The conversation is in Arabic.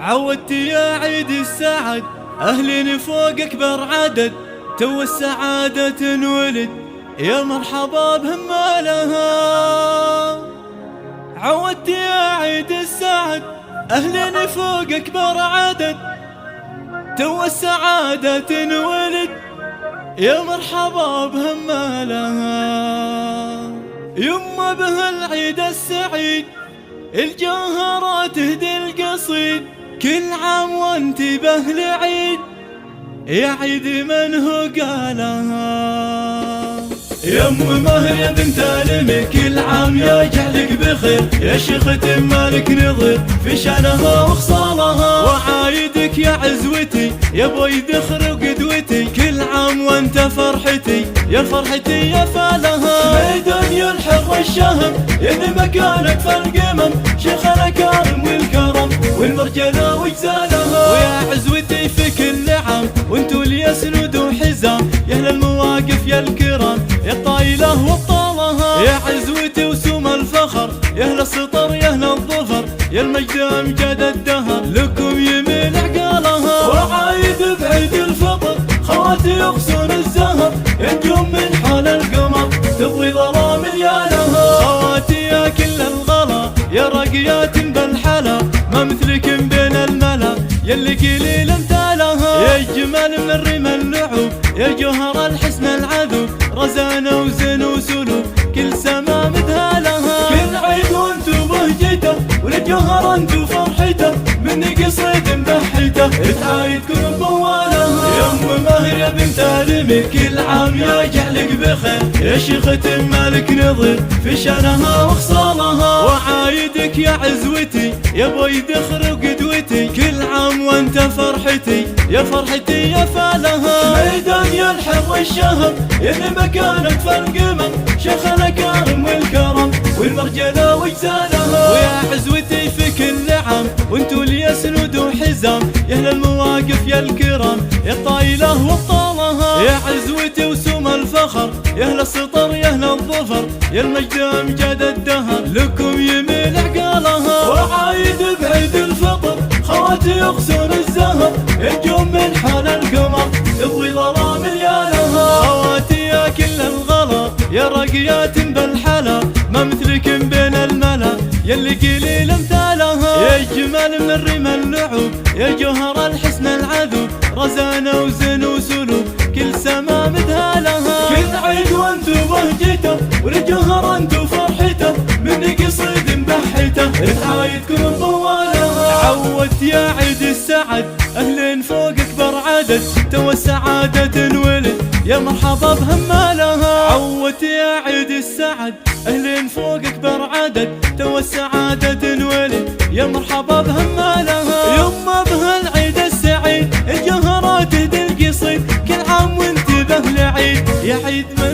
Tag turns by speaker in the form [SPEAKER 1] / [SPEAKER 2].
[SPEAKER 1] عودت يا عيد السعد أهل فوق أكبر عدد، تو السعادة تنولد يا مرحبا بهمالها. عودت يا عيد السعد أهل فوق أكبر عدد، تو السعادة تنولد يا مرحبا بهمالها. يما به العيد السعيد الجوهرات تهدي القصيد، كل عام وانت باهل عيد يا عيد من هو قالها. يم مهر يا بنت الامي كل عام يجعلك بخير، يا شيخة مالك نظير في شانها وخصالها. وعايدك يا عزوتي يا بوي ذخر وقدوتي، كل عام وانت فرحتي يا فرحتي يا فالها. ميدان يلحق الشهم يذ مكانك في القمم، شيخنا كارم والكرم والمرجله وجزالها. ويا عزوتي في كل عام وانتو اللي سنود وحزام، يا اهل المواقف يا الكرام يا الطايله وبطالها. يا عزوتي وسوم الفخر يا اهل السطر يا اهل الظفر، يا المجد امجاد الدهر لكم يميل عقالها. وعايد بعيد الفطر خواتي يغصون الزهر، ينجم من حال القمر تضوي ظلام ليالها. خواتي يا كل الغلا يا راقيات بالحلا، ما مثلك بين الملا يلي قليل امثالها. يا جمال من الرمى اللعوب يا جوهر الحسن العذوب، رزانة وزن وسلوب كل سما مذهالها. كل عيد وانتو بهجته والجوهر انتو فرحته، مني قصيد مبحته تعايدكم بوالها. يم ماهر يا بنت الامي كل عام يجعلك بخير، يا شيخة مالك نظير في شانها وخصالها. وعايدك يا عزوتي يا بوي ذخر وقدوتي، كل عام وانت فرحتي يا فرحتي يا فالها. ميدان يلحق الشهم يذ مكانك في القمم، شيخنا كارم والكرم والمرجله وجزالها. ويا عزوتي في كل عام وانتو اللي سنود وحزام، يا اهل المواقف يا الكرام يا الطايله وبطالها. يا عزوتي وسوم الفخر يا اهل السطر يا اهل الظفر، يا المجد امجاد الدهر لكم يميل عقالها. وعايد بعيد الفطر خواتي يغصون الزهر، ينجم من حال القمر تضوي ظلام ليالها. خواتي يا كل الغلا يا راقيات بالحلا، ما مثلك بين الملا يلي قليل امثالها. يا جمال من الرمى اللعوب يا جوهر الحسن العذوب، رزانة وزن وسلوب كل سما مذهالها. كل عيد وانتو بهجته والجوهر انتو فرحته، مني قصيد مبحته تعايدكم بوالها. عودت يا عيد السعد اهل فوق اكبر عدد، تو السعادة تنولد يا مرحبا بهمالها. عودت يا عيد السعد اهل فوق اكبر عدد، تو السعادة تنولد يا مرحبا بهمالها. يما به العيد السعيد الجوهرات تهدي القصيد، كل عام وانت باهل عيد يا عيد من